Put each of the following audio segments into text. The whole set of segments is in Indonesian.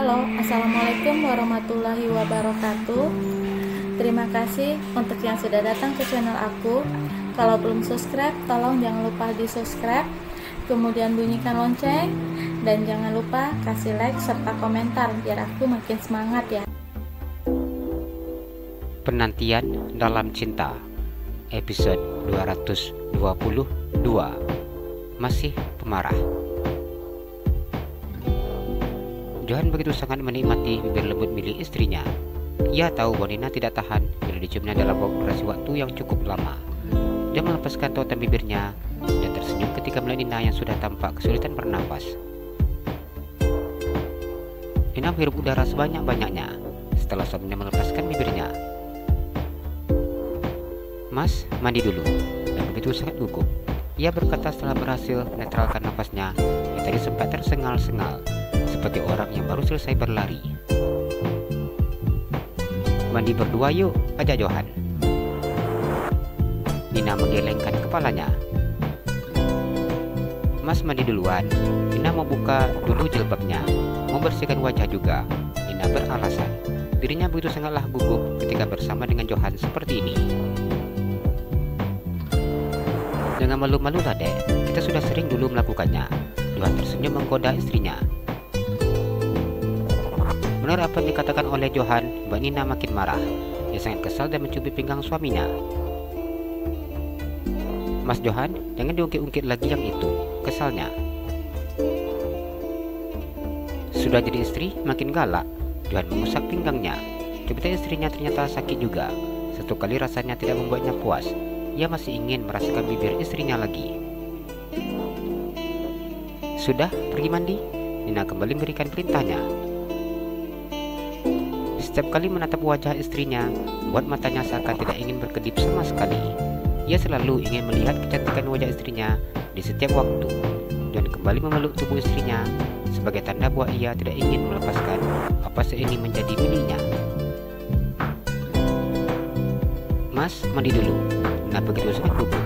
Halo, Assalamualaikum warahmatullahi wabarakatuh. Terima kasih untuk yang sudah datang ke channel aku. Kalau belum subscribe, tolong jangan lupa di subscribe, kemudian bunyikan lonceng, dan jangan lupa kasih like serta komentar biar aku makin semangat ya. Penantian dalam cinta, episode 222. Masih pemarah. Johan begitu sangat menikmati bibir lembut milik istrinya. Ia tahu bahwa Nina tidak tahan bila diciumnya dalam durasi waktu yang cukup lama. Dia melepaskan tautan bibirnya dan tersenyum ketika melihat Nina yang sudah tampak kesulitan bernapas. Nina menghirup udara sebanyak-banyaknya setelah suaminya melepaskan bibirnya. "Mas, mandi dulu," dan begitu sangat gugup. Ia berkata setelah berhasil menetralkan nafasnya yang tadi sempat tersengal-sengal seperti orang yang baru selesai berlari. "Mandi berdua yuk," ajak Johan. Nina menggelengkan kepalanya. "Mas mandi duluan. Nina mau buka dulu jilbabnya, mau bersihkan wajah juga," Nina beralasan. Dirinya begitu sangatlah gugup ketika bersama dengan Johan seperti ini. "Jangan malu-malu lah dek, kita sudah sering dulu melakukannya." Johan tersenyum menggoda istrinya. Mendengar apa yang dikatakan oleh Johan, Mbak Nina makin marah. Dia sangat kesal dan mencubit pinggang suaminya. "Mas Johan, jangan diungkit-ungkit lagi yang itu," kesalnya. Sudah jadi istri, makin galak. Johan mengusap pinggangnya. Cubitan istrinya ternyata sakit juga. Satu kali rasanya tidak membuatnya puas. Ia masih ingin merasakan bibir istrinya lagi. "Sudah, pergi mandi," Nina kembali memberikan perintahnya. Setiap kali menatap wajah istrinya, membuat matanya seakan tidak ingin berkedip sama sekali. Ia selalu ingin melihat kecantikan wajah istrinya di setiap waktu, dan kembali memeluk tubuh istrinya sebagai tanda bahwa ia tidak ingin melepaskan apa ini menjadi miliknya. "Mas, mandi dulu." Nah, begitu sangat gugup.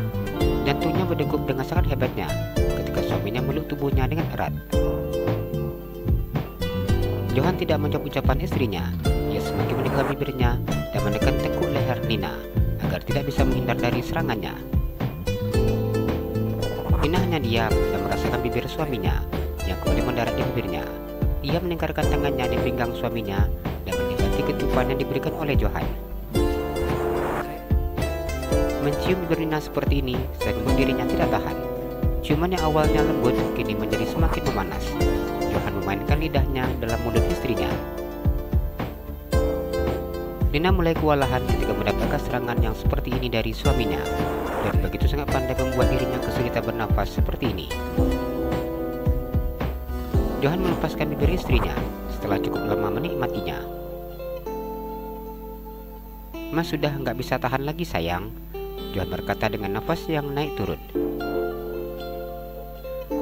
Jantungnya berdegup dengan sangat hebatnya ketika suaminya meluk tubuhnya dengan erat. Johan tidak menjawab ucapan istrinya. Ia semakin mendekat bibirnya dan menekan tengkuk leher Nina agar tidak bisa menghindar dari serangannya. Nina hanya diam dan merasakan bibir suaminya yang kembali mendarat di bibirnya. Ia melingkarkan tangannya di pinggang suaminya dan menikmati kecupan yang diberikan oleh Johan. Mencium bibir Nina seperti ini membuat dirinya tidak tahan. Ciuman yang awalnya lembut kini menjadi semakin memanas. Johan memainkan lidahnya dalam mulut istrinya. Nina mulai kewalahan ketika mendapatkan serangan yang seperti ini dari suaminya, dan begitu sangat pandai membuat dirinya kesulitan bernafas seperti ini. Johan melepaskan bibir istrinya setelah cukup lama menikmatinya. "Mas sudah nggak bisa tahan lagi sayang," Johan berkata dengan nafas yang naik turun.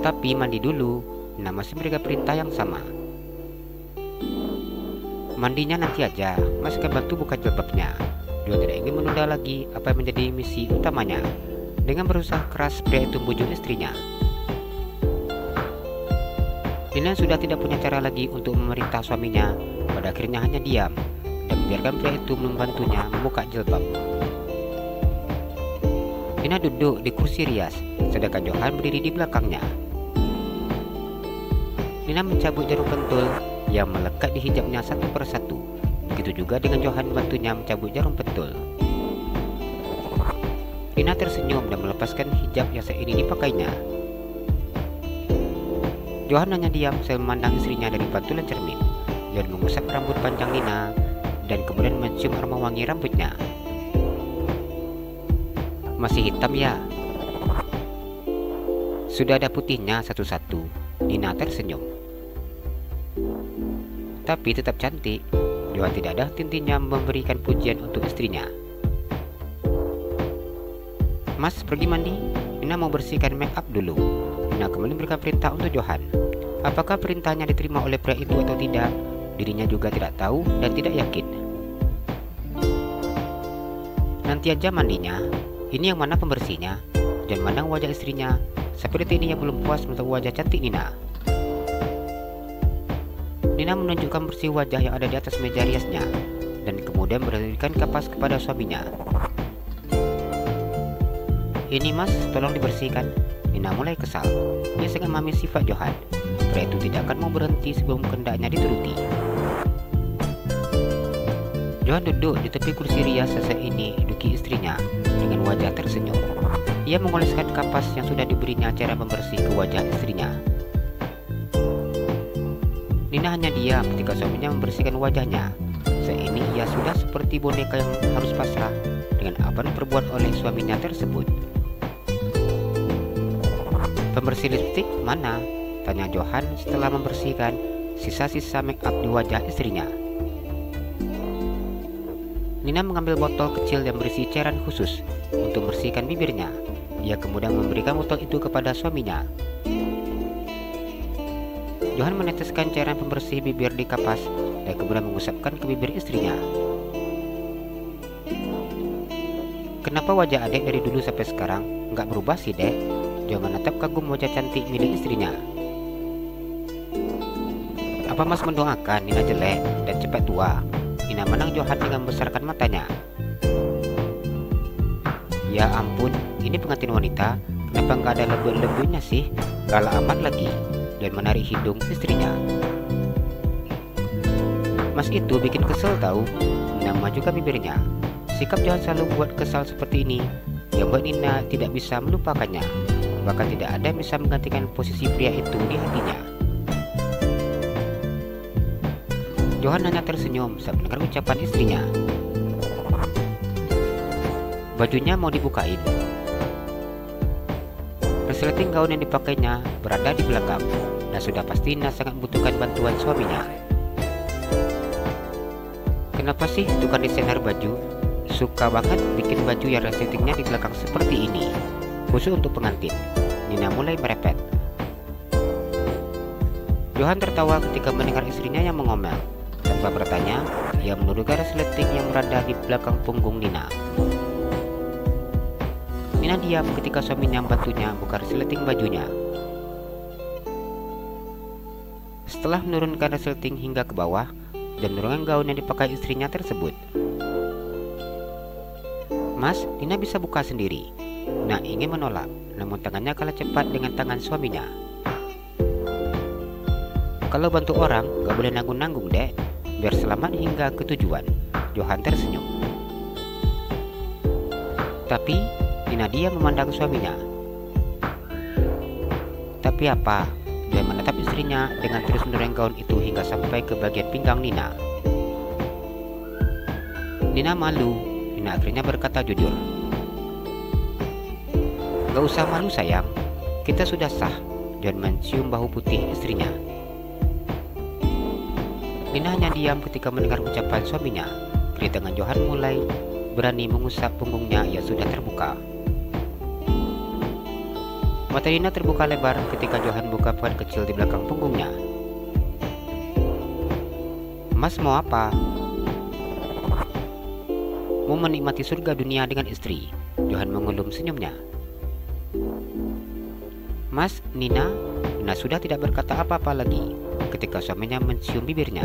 "Tapi mandi dulu," Nina masih memberikan perintah yang sama. "Mandinya nanti aja, Mas akan bantu buka jilbabnya." Johan tidak ingin menunda lagi apa yang menjadi misi utamanya. Dengan berusaha keras, pria itu membujuk istrinya. Nina sudah tidak punya cara lagi untuk memerintah suaminya. Pada akhirnya hanya diam dan membiarkan pria itu membantunya membuka jilbab. Nina duduk di kursi rias, sedangkan Johan berdiri di belakangnya. Nina mencabut jarum pentul yang melekat di hijabnya satu persatu. Begitu juga dengan Johan membantunya mencabut jarum pentul. Nina tersenyum dan melepaskan hijab yang saat ini dipakainya. Johan hanya diam sambil memandang istrinya dari pantulan cermin. Johan mengusap rambut panjang Nina dan kemudian mencium aroma wangi rambutnya. "Masih hitam ya?" "Sudah ada putihnya satu-satu," Nina tersenyum. "Tapi tetap cantik." Johan tidak ada henti-hentinya memberikan pujian untuk istrinya. "Mas, pergi mandi. Nina mau bersihkan make up dulu." Nina kembali memberikan perintah untuk Johan. Apakah perintahnya diterima oleh pria itu atau tidak, dirinya juga tidak tahu dan tidak yakin. "Nanti aja mandinya. Ini yang mana pembersihnya?" Dan memandang wajah istrinya. Sampai detik ini ia belum puas melihat wajah cantik Nina. Nina menunjukkan bersih wajah yang ada di atas meja riasnya dan kemudian memberikan kapas kepada suaminya. "Ini mas, tolong dibersihkan." Nina mulai kesal. Ia sangat memahami sifat Johan. Pria itu tidak akan mau berhenti sebelum kehendaknya dituruti. Johan duduk di tepi kursi rias sesaat ini duduki istrinya dengan wajah tersenyum. Ia mengoleskan kapas yang sudah diberinya cara membersih ke wajah istrinya. Nina hanya diam ketika suaminya membersihkan wajahnya. Saat ini ia sudah seperti boneka yang harus pasrah dengan apa yang diperbuat oleh suaminya tersebut. "Pembersih lipstik mana?" tanya Johan setelah membersihkan sisa-sisa make up di wajah istrinya. Nina mengambil botol kecil yang berisi cairan khusus untuk membersihkan bibirnya. Ia kemudian memberikan botol itu kepada suaminya. Johan meneteskan cairan pembersih bibir di kapas dan kemudian mengusapkan ke bibir istrinya. "Kenapa wajah adek dari dulu sampai sekarang nggak berubah sih, Dek?" Johan menatap kagum wajah cantik milik istrinya. "Apa mas mendoakan Nina jelek dan cepat tua?" Nina menang Johan dengan membesarkan matanya. "Ya ampun, ini pengantin wanita, kenapa nggak ada lebih-lebihnya sih? Galak amat lagi." Dan menarik hidung istrinya. "Mas itu bikin kesel tahu." Nina memajukan bibirnya. Sikap Johan selalu buat kesal seperti ini yang buat Nina tidak bisa melupakannya. Bahkan tidak ada yang bisa menggantikan posisi pria itu di hatinya. Johan hanya tersenyum saat mendengar ucapan istrinya. Bajunya mau dibukain. Resleting gaun yang dipakainya berada di belakang dan sudah pasti Nina sangat membutuhkan bantuan suaminya. "Kenapa sih tukang desainer baju suka banget bikin baju yang resletingnya di belakang seperti ini, khusus untuk pengantin?" Nina mulai merepet. Johan tertawa ketika mendengar istrinya yang mengomel. Tanpa bertanya, ia menundukkan resleting yang berada di belakang punggung Nina. Nina diam ketika suaminya membantunya buka resleting bajunya. Setelah menurunkan resleting hingga ke bawah dan menurunkan gaun yang dipakai istrinya tersebut. "Mas, Nina bisa buka sendiri." Nina ingin menolak, namun tangannya kalah cepat dengan tangan suaminya. "Kalau bantu orang, gak boleh nanggung-nanggung, Dek. Biar selamat hingga ke tujuan." Johan tersenyum. Tapi Nina diam memandang suaminya. "Tapi apa?" Dia menatap istrinya dengan terus mendorong gaun itu hingga sampai ke bagian pinggang Nina. Nina malu. Nina akhirnya berkata jujur. "Gak usah malu sayang, kita sudah sah." Dan mencium bahu putih istrinya. Nina hanya diam ketika mendengar ucapan suaminya. Kiri tangan Johan mulai berani mengusap punggungnya yang sudah terbuka. Mata Nina terbuka lebar ketika Johan buka puan kecil di belakang punggungnya. "Mas mau apa?" "Mau menikmati surga dunia dengan istri." Johan mengulum senyumnya. "Mas, Nina." Nina sudah tidak berkata apa-apa lagi ketika suaminya mencium bibirnya.